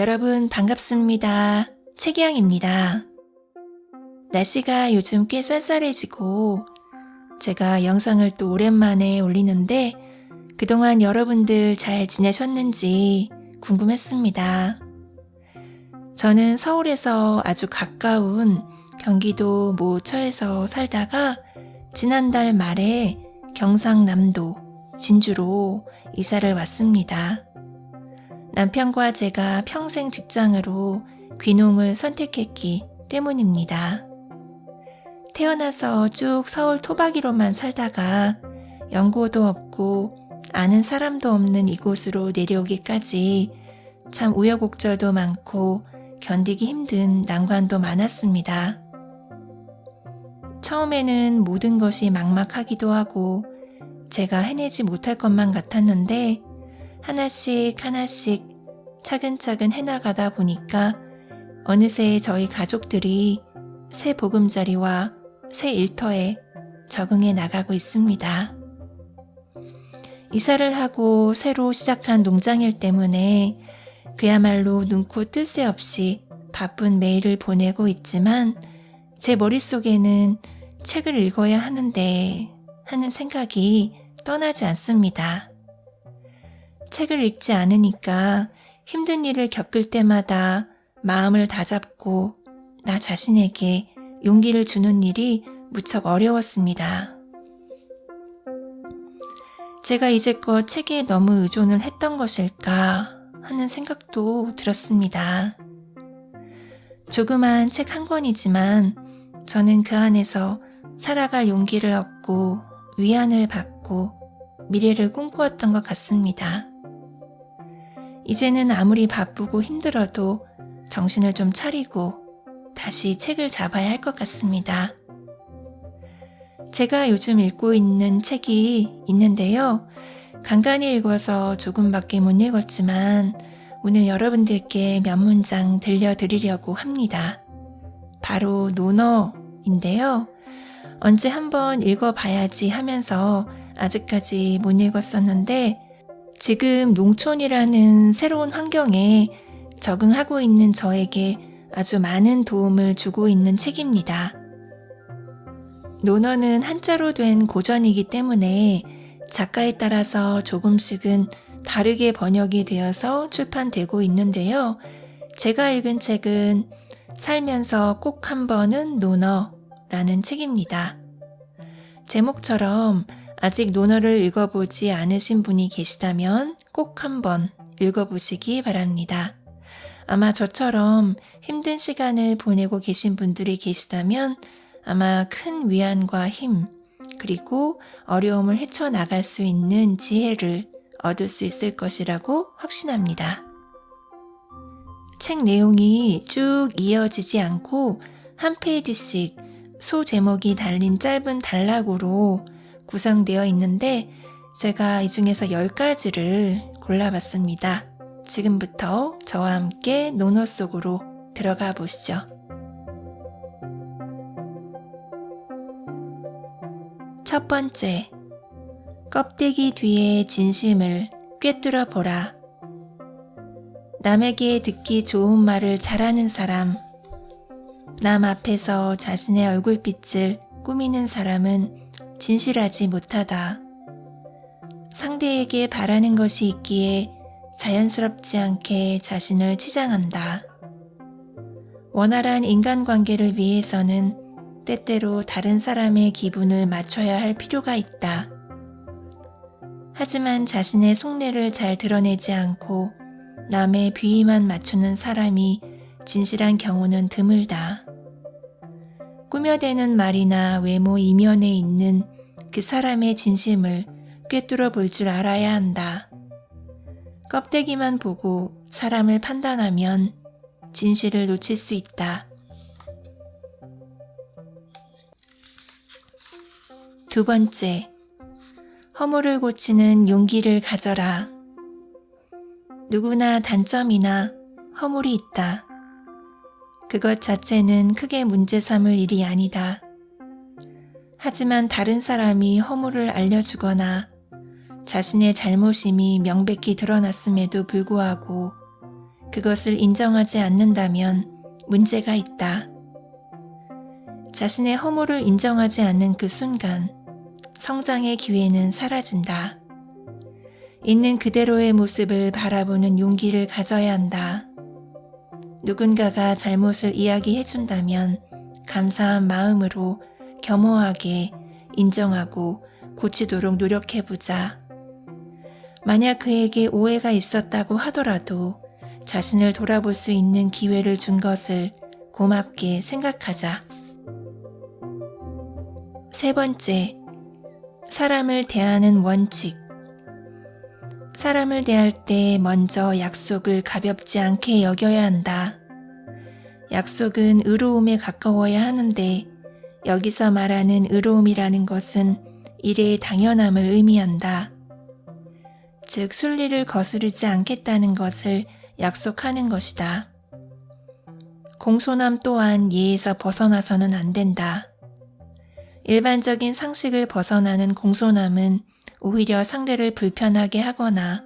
여러분 반갑습니다. 최기영입니다. 날씨가 요즘 꽤 쌀쌀해지고 제가 영상을 또 오랜만에 올리는데 그동안 여러분들 잘 지내셨는지 궁금했습니다. 저는 서울에서 아주 가까운 경기도 모처에서 살다가 지난달 말에 경상남도 진주로 이사를 왔습니다. 남편과 제가 평생 직장으로 귀농을 선택했기 때문입니다. 태어나서 쭉 서울 토박이로만 살다가 연고도 없고 아는 사람도 없는 이곳으로 내려오기까지 참 우여곡절도 많고 견디기 힘든 난관도 많았습니다. 처음에는 모든 것이 막막하기도 하고 제가 해내지 못할 것만 같았는데 하나씩 차근차근 해나가다 보니까 어느새 저희 가족들이 새 보금자리와 새 일터에 적응해 나가고 있습니다. 이사를 하고 새로 시작한 농장일 때문에 그야말로 눈코 뜰 새 없이 바쁜 매일을 보내고 있지만 제 머릿속에는 책을 읽어야 하는데 하는 생각이 떠나지 않습니다. 책을 읽지 않으니까 힘든 일을 겪을 때마다 마음을 다잡고 나 자신에게 용기를 주는 일이 무척 어려웠습니다. 제가 이제껏 책에 너무 의존을 했던 것일까 하는 생각도 들었습니다. 조그만 책 한 권이지만 저는 그 안에서 살아갈 용기를 얻고 위안을 받고 미래를 꿈꾸었던 것 같습니다. 이제는 아무리 바쁘고 힘들어도 정신을 좀 차리고 다시 책을 잡아야 할 것 같습니다. 제가 요즘 읽고 있는 책이 있는데요. 간간히 읽어서 조금밖에 못 읽었지만 오늘 여러분들께 몇 문장 들려드리려고 합니다. 바로 논어인데요. 언제 한번 읽어봐야지 하면서 아직까지 못 읽었었는데 지금 농촌이라는 새로운 환경에 적응하고 있는 저에게 아주 많은 도움을 주고 있는 책입니다. 논어는 한자로 된 고전이기 때문에 작가에 따라서 조금씩은 다르게 번역이 되어서 출판되고 있는데요. 제가 읽은 책은 살면서 꼭 한 번은 논어라는 책입니다. 제목처럼 아직 논어를 읽어보지 않으신 분이 계시다면 꼭 한번 읽어보시기 바랍니다. 아마 저처럼 힘든 시간을 보내고 계신 분들이 계시다면 아마 큰 위안과 힘, 그리고 어려움을 헤쳐나갈 수 있는 지혜를 얻을 수 있을 것이라고 확신합니다. 책 내용이 쭉 이어지지 않고 한 페이지씩 소제목이 달린 짧은 단락으로 구성되어 있는데 제가 이 중에서 10가지를 골라봤습니다. 지금부터 저와 함께 논어 속으로 들어가 보시죠. 첫 번째, 껍데기 뒤에 진심을 꿰뚫어 보라. 남에게 듣기 좋은 말을 잘하는 사람, 남 앞에서 자신의 얼굴빛을 꾸미는 사람은 진실하지 못하다. 상대에게 바라는 것이 있기에 자연스럽지 않게 자신을 치장한다. 원활한 인간관계를 위해서는 때때로 다른 사람의 기분을 맞춰야 할 필요가 있다. 하지만 자신의 속내를 잘 드러내지 않고 남의 비위만 맞추는 사람이 진실한 경우는 드물다. 꾸며대는 말이나 외모 이면에 있는 그 사람의 진심을 꿰뚫어 볼 줄 알아야 한다. 껍데기만 보고 사람을 판단하면 진실을 놓칠 수 있다. 두 번째, 허물을 고치는 용기를 가져라. 누구나 단점이나 허물이 있다. 그것 자체는 크게 문제 삼을 일이 아니다. 하지만 다른 사람이 허물을 알려주거나 자신의 잘못임이 명백히 드러났음에도 불구하고 그것을 인정하지 않는다면 문제가 있다. 자신의 허물을 인정하지 않는 그 순간 성장의 기회는 사라진다. 있는 그대로의 모습을 바라보는 용기를 가져야 한다. 누군가가 잘못을 이야기해준다면 감사한 마음으로 겸허하게 인정하고 고치도록 노력해보자. 만약 그에게 오해가 있었다고 하더라도 자신을 돌아볼 수 있는 기회를 준 것을 고맙게 생각하자. 세 번째, 사람을 대하는 원칙. 사람을 대할 때 먼저 약속을 가볍지 않게 여겨야 한다. 약속은 의로움에 가까워야 하는데 여기서 말하는 의로움이라는 것은 일의 당연함을 의미한다. 즉, 순리를 거스르지 않겠다는 것을 약속하는 것이다. 공손함 또한 예에서 벗어나서는 안 된다. 일반적인 상식을 벗어나는 공손함은 오히려 상대를 불편하게 하거나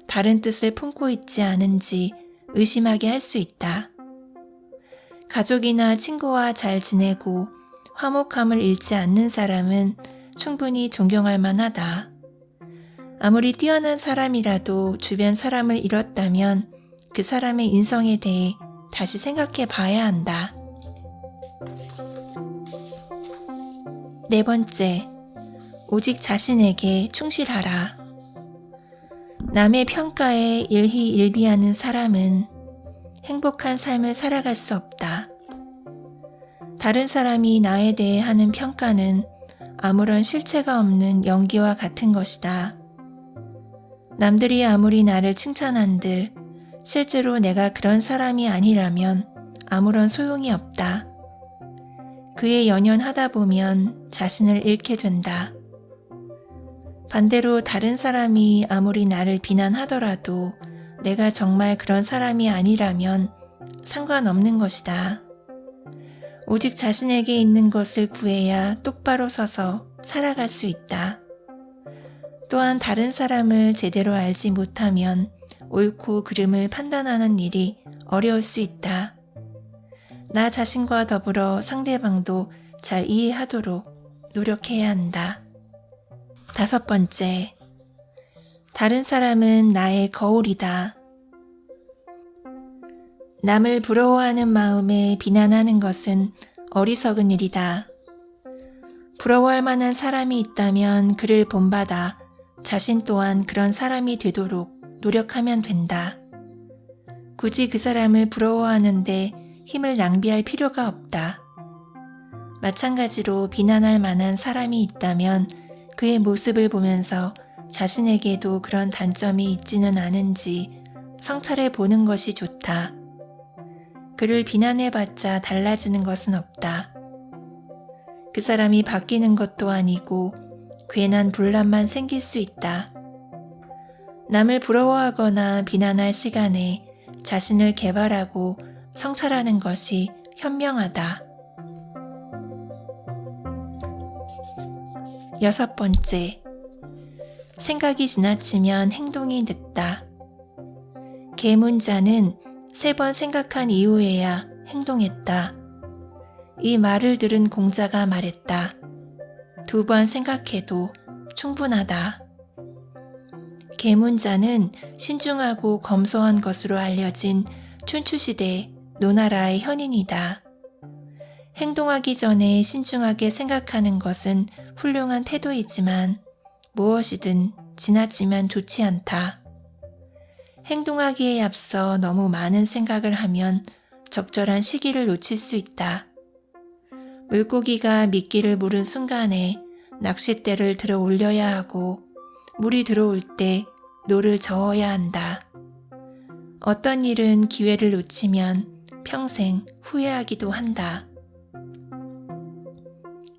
다른 뜻을 품고 있지 않은지 의심하게 할 수 있다. 가족이나 친구와 잘 지내고 화목함을 잃지 않는 사람은 충분히 존경할 만하다. 아무리 뛰어난 사람이라도 주변 사람을 잃었다면 그 사람의 인성에 대해 다시 생각해 봐야 한다. 네 번째, 오직 자신에게 충실하라. 남의 평가에 일희일비하는 사람은 행복한 삶을 살아갈 수 없다. 다른 사람이 나에 대해 하는 평가는 아무런 실체가 없는 연기와 같은 것이다. 남들이 아무리 나를 칭찬한들 실제로 내가 그런 사람이 아니라면 아무런 소용이 없다. 그에 연연하다 보면 자신을 잃게 된다. 반대로 다른 사람이 아무리 나를 비난하더라도 내가 정말 그런 사람이 아니라면 상관없는 것이다. 오직 자신에게 있는 것을 구해야 똑바로 서서 살아갈 수 있다. 또한 다른 사람을 제대로 알지 못하면 옳고 그름을 판단하는 일이 어려울 수 있다. 나 자신과 더불어 상대방도 잘 이해하도록 노력해야 한다. 다섯 번째, 다른 사람은 나의 거울이다. 남을 부러워하는 마음에 비난하는 것은 어리석은 일이다. 부러워할 만한 사람이 있다면 그를 본받아 자신 또한 그런 사람이 되도록 노력하면 된다. 굳이 그 사람을 부러워하는데 힘을 낭비할 필요가 없다. 마찬가지로 비난할 만한 사람이 있다면 그의 모습을 보면서 자신에게도 그런 단점이 있지는 않은지 성찰해 보는 것이 좋다. 그를 비난해봤자 달라지는 것은 없다. 그 사람이 바뀌는 것도 아니고 괜한 분란만 생길 수 있다. 남을 부러워하거나 비난할 시간에 자신을 개발하고 성찰하는 것이 현명하다. 여섯 번째, 생각이 지나치면 행동이 늦다. 계문자는 3번 생각한 이후에야 행동했다. 이 말을 들은 공자가 말했다. 2번 생각해도 충분하다. 계문자는 신중하고 검소한 것으로 알려진 춘추시대 노나라의 현인이다. 행동하기 전에 신중하게 생각하는 것은 훌륭한 태도이지만 무엇이든 지나치면 좋지 않다. 행동하기에 앞서 너무 많은 생각을 하면 적절한 시기를 놓칠 수 있다. 물고기가 미끼를 물은 순간에 낚싯대를 들어 올려야 하고 물이 들어올 때 노를 저어야 한다. 어떤 일은 기회를 놓치면 평생 후회하기도 한다.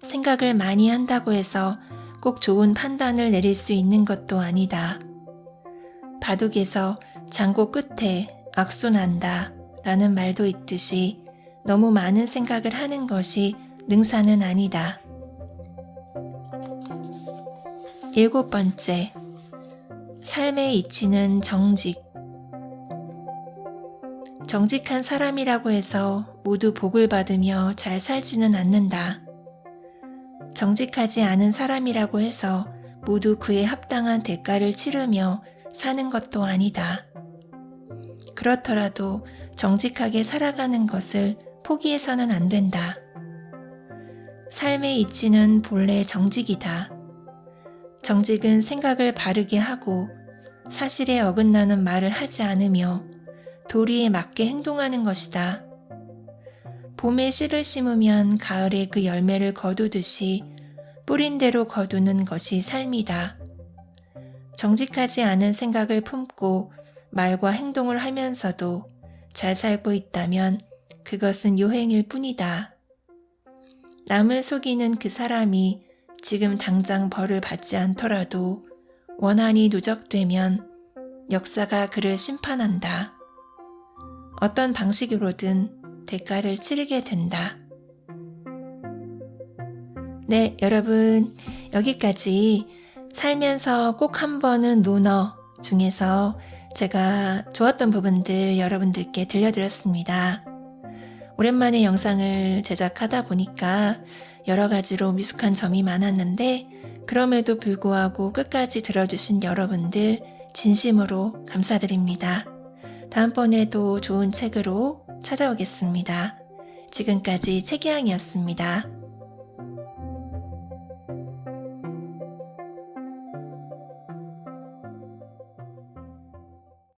생각을 많이 한다고 해서 꼭 좋은 판단을 내릴 수 있는 것도 아니다. 바둑에서 장고 끝에 악수 난다 라는 말도 있듯이 너무 많은 생각을 하는 것이 능사는 아니다. 7번째, 삶의 이치는 정직. 정직한 사람이라고 해서 모두 복을 받으며 잘 살지는 않는다. 정직하지 않은 사람이라고 해서 모두 그에 합당한 대가를 치르며 사는 것도 아니다. 그렇더라도 정직하게 살아가는 것을 포기해서는 안 된다. 삶의 이치는 본래 정직이다. 정직은 생각을 바르게 하고 사실에 어긋나는 말을 하지 않으며 도리에 맞게 행동하는 것이다. 봄에 씨를 심으면 가을에 그 열매를 거두듯이 뿌린 대로 거두는 것이 삶이다. 정직하지 않은 생각을 품고 말과 행동을 하면서도 잘 살고 있다면 그것은 요행일 뿐이다. 남을 속이는 그 사람이 지금 당장 벌을 받지 않더라도 원한이 누적되면 역사가 그를 심판한다. 어떤 방식으로든 대가를 치르게 된다. 네, 여러분, 여기까지 살면서 꼭 한 번은 논어 중에서 제가 좋았던 부분들 여러분들께 들려드렸습니다. 오랜만에 영상을 제작하다 보니까 여러 가지로 미숙한 점이 많았는데 그럼에도 불구하고 끝까지 들어주신 여러분들 진심으로 감사드립니다. 다음번에도 좋은 책으로 찾아오겠습니다. 지금까지 책이양이었습니다.